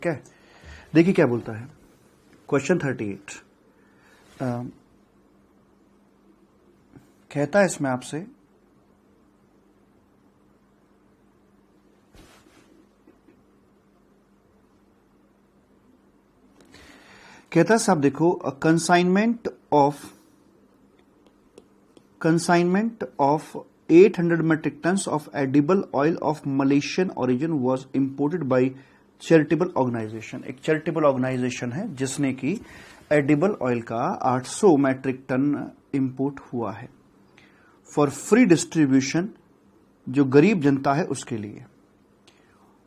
क्या है? देखिए क्या बोलता है क्वेश्चन 38। कहता है इसमें आपसे कहता है साहब देखो consignment of 800 metric tons of edible oil of Malaysian origin was imported by charitable organization। एक चैरिटेबल ऑर्गेनाइजेशन है जिसने की एडिबल ऑयल का 800 मैट्रिक टन इंपोर्ट हुआ है फॉर फ्री डिस्ट्रीब्यूशन, जो गरीब जनता है उसके लिए,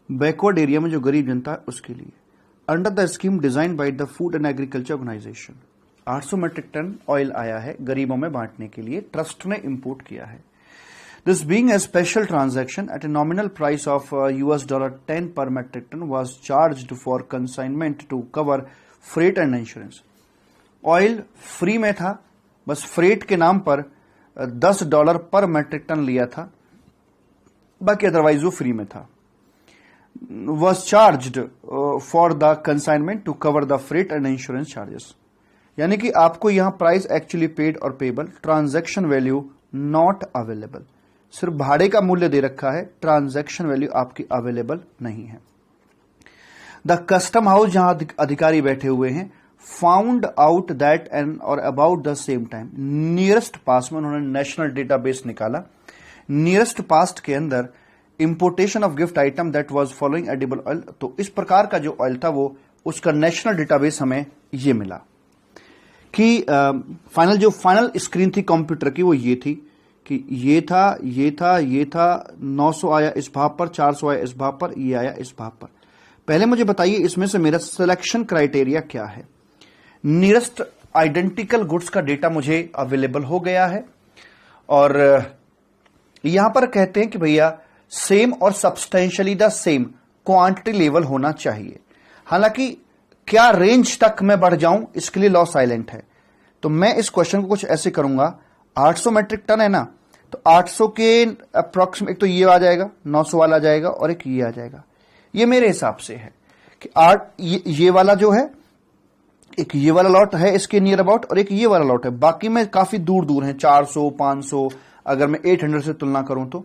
बैकवर्ड एरिया में जो गरीब जनता है उसके लिए, under the scheme design by the Food and Agriculture Organization. 800 metric tonne oil आया है गरीबों में बांटने के लिए, ट्रस्ट ने इंपोर्ट किया है। This being a special transaction at a nominal price of $10 per metric ton was charged for consignment to cover freight and insurance। Oil free में था, बस फ्रेट के नाम पर $10 पर मेट्रिक टन लिया था, बाकी अदरवाइज वो फ्री में था। Was charged for the consignment to cover the freight and insurance charges। यानी कि आपको यहां प्राइस एक्चुअली पेड और payable, transaction value not available. सिर्फ भाड़े का मूल्य दे रखा है, ट्रांजैक्शन वैल्यू आपकी अवेलेबल नहीं है। द कस्टम हाउस, जहां अधिकारी बैठे हुए हैं, फाउंड आउट दैट एंड और about the same time, nearest past में उन्होंने नेशनल डेटाबेस निकाला। नियरेस्ट पास्ट के अंदर importation of gift item that was following edible oil, तो इस प्रकार का जो ऑयल था वो उसका नेशनल डेटाबेस हमें ये मिला कि फाइनल स्क्रीन थी कंप्यूटर की, वो ये थी कि ये था 900 आया इस भाव पर, 400 आया इस भाव पर, ये आया इस भाव पर। पहले मुझे बताइए इसमें से मेरा सिलेक्शन क्राइटेरिया क्या है। नियरेस्ट आइडेंटिकल गुड्स का डेटा मुझे अवेलेबल हो गया है और यहां पर कहते हैं कि भैया सेम और substantially the same quantity level होना चाहिए। हालांकि क्या रेंज तक मैं बढ़ जाऊं इसके लिए लॉ साइलेंट है, तो मैं इस क्वेश्चन को कुछ ऐसे करूंगा। 800 मैट्रिक टन है ना, तो 800 के अप्रोक्सीमेट एक तो ये आ जाएगा, 900 वाला आ जाएगा और एक ये आ जाएगा। ये मेरे हिसाब से है कि ये वाला जो है, एक ये वाला लॉट है इसके नियर अबाउट और एक ये वाला लॉट है, बाकी में काफी दूर दूर है, 400 500 अगर मैं 800 से तुलना करूं तो।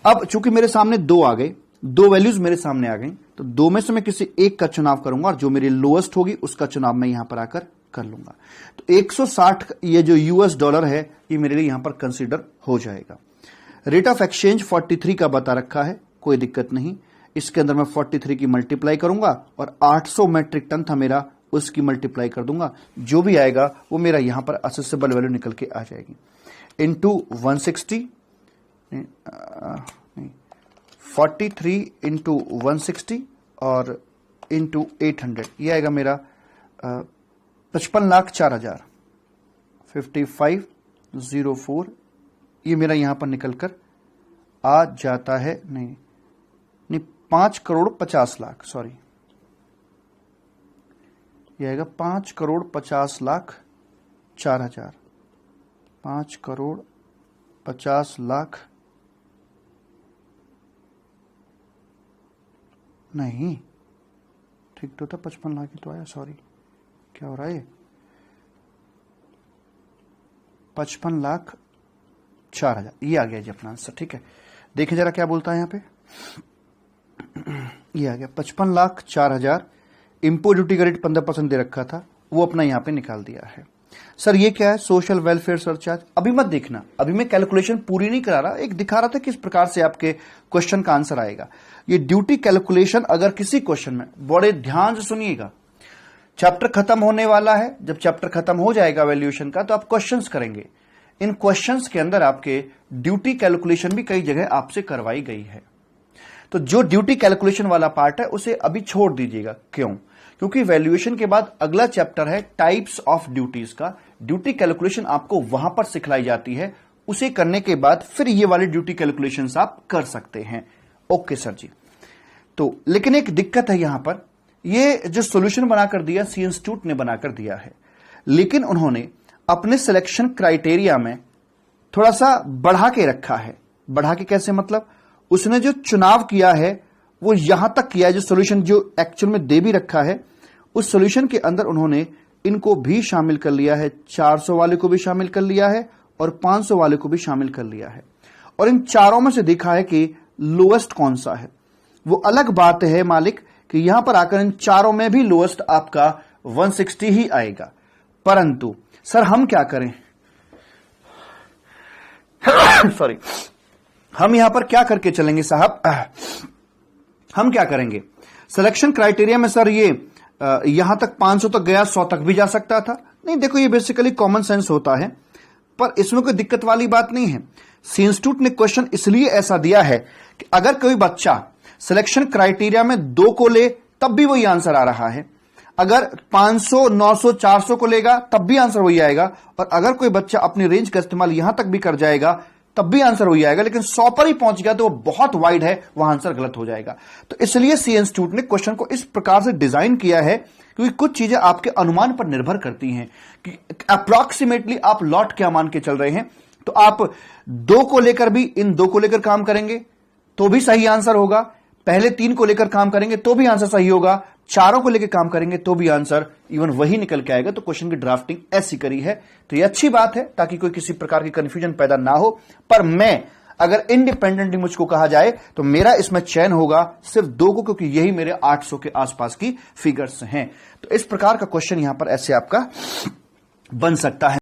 अब चूंकि मेरे सामने दो आ गए, दो वैल्यूज मेरे सामने आ गई, तो दो में से मैं किसी एक का चुनाव करूंगा और जो मेरी लोएस्ट होगी उसका चुनाव मैं यहां पर आकर कर लूंगा। तो 160 ये जो यूएस डॉलर है ये मेरे लिए यहां पर कंसीडर हो जाएगा। रेट ऑफ एक्सचेंज 43 का बता रखा है, कोई दिक्कत नहीं। इसके अंदर मैं 43 की मल्टीप्लाई करूंगा और 800 मैट्रिक टन था मेरा, उसकी मल्टीप्लाई कर दूंगा, जो भी आएगा वो मेरा यहां पर असेसेबल वैल्यू निकल के आ जाएगी। इंटू 160 43 इंटू 160 और इंटू 800, ये आएगा मेरा 55,04,000 5504। ये मेरा यहां पर निकलकर आ जाता है, नहीं 5,50,00,000, सॉरी, ये आएगा 5,50,04,000 5,50,00,000 नहीं, ठीक तो था, 55 लाख ही तो आया, सॉरी क्या हो रहा है, 55,04,000 ये आ गया जी अपना आंसर। ठीक है, देखें जरा क्या बोलता है यहाँ पे, ये आ गया 55,04,000। इंपोर्ट ड्यूटी का रेट 15% दे रखा था, वो अपना यहाँ पे निकाल दिया है। सर ये क्या है, सोशल वेलफेयर सरचार्ज। अभी मत देखना, अभी मैं कैलकुलेशन पूरी नहीं करा रहा, एक दिखा रहा था किस प्रकार से आपके क्वेश्चन का आंसर आएगा। ये ड्यूटी कैलकुलेशन अगर किसी क्वेश्चन में, बड़े ध्यान से सुनिएगा, चैप्टर खत्म होने वाला है, जब चैप्टर खत्म हो जाएगा वैल्यूएशन का तो आप क्वेश्चंस करेंगे। इन क्वेश्चंस के अंदर आपके ड्यूटी कैलकुलेशन भी कई जगह आपसे करवाई गई है, तो जो ड्यूटी कैलकुलेशन वाला पार्ट है उसे अभी छोड़ दीजिएगा। क्यों? क्योंकि वैल्यूएशन के बाद अगला चैप्टर है टाइप्स ऑफ ड्यूटीज का। ड्यूटी कैलकुलेशन आपको वहां पर सिखलाई जाती है, उसे करने के बाद फिर ये वाली ड्यूटी कैलकुलेशंस आप कर सकते हैं। ओके सर जी, तो लेकिन एक दिक्कत है यहां पर, ये जो सॉल्यूशन बनाकर दिया सी इंस्टीट्यूट ने बनाकर दिया है, लेकिन उन्होंने अपने सिलेक्शन क्राइटेरिया में थोड़ा सा बढ़ा के रखा है। बढ़ा के कैसे मतलब, उसने जो चुनाव किया है वो यहां तक किया है, जो सोल्यूशन जो एक्चुअल में दे भी रखा है, उस सोल्यूशन के अंदर उन्होंने इनको भी शामिल कर लिया है, 400 वाले को भी शामिल कर लिया है और 500 वाले को भी शामिल कर लिया है, और इन चारों में से देखा है कि लोएस्ट कौन सा है। वो अलग बात है मालिक कि यहां पर आकर इन चारों में भी लोएस्ट आपका 160 ही आएगा, परंतु सर हम क्या करें सॉरी, हम यहां पर क्या करके चलेंगे साहब, हम क्या करेंगे सिलेक्शन क्राइटेरिया में सर, ये यहां तक 500 तक गया, 100 तक भी जा सकता था। नहीं देखो, ये बेसिकली कॉमन सेंस होता है, पर इसमें कोई दिक्कत वाली बात नहीं है। सी इंस्टीट्यूट ने क्वेश्चन इसलिए ऐसा दिया है कि अगर कोई बच्चा सिलेक्शन क्राइटेरिया में 2 को ले तब भी वही आंसर आ रहा है, अगर 500, 900, 400 को लेगा तब भी आंसर वही आएगा, और अगर कोई बच्चा अपनी रेंज का इस्तेमाल यहां तक भी कर जाएगा तब भी आंसर वही आएगा, लेकिन 100 पर ही पहुंच गया तो वो बहुत वाइड है, वह आंसर गलत हो जाएगा। तो इसलिए सी इंस्टीट्यूट ने क्वेश्चन को इस प्रकार से डिजाइन किया है, क्योंकि कुछ चीजें आपके अनुमान पर निर्भर करती हैं कि अप्रॉक्सीमेटली आप लॉट क्या मान के चल रहे हैं। तो आप 2 को लेकर भी, इन 2 को लेकर काम करेंगे तो भी सही आंसर होगा, पहले 3 को लेकर काम करेंगे तो भी आंसर सही होगा, 4 को लेकर काम करेंगे तो भी आंसर इवन वही निकल के आएगा। तो क्वेश्चन की ड्राफ्टिंग ऐसी करी है, तो ये अच्छी बात है ताकि कोई किसी प्रकार की कंफ्यूजन पैदा ना हो। पर मैं अगर इंडिपेंडेंटली मुझको कहा जाए तो मेरा इसमें चयन होगा सिर्फ 2 को, क्योंकि यही मेरे 800 के आसपास की फिगर्स हैं। तो इस प्रकार का क्वेश्चन यहां पर ऐसे आपका बन सकता है।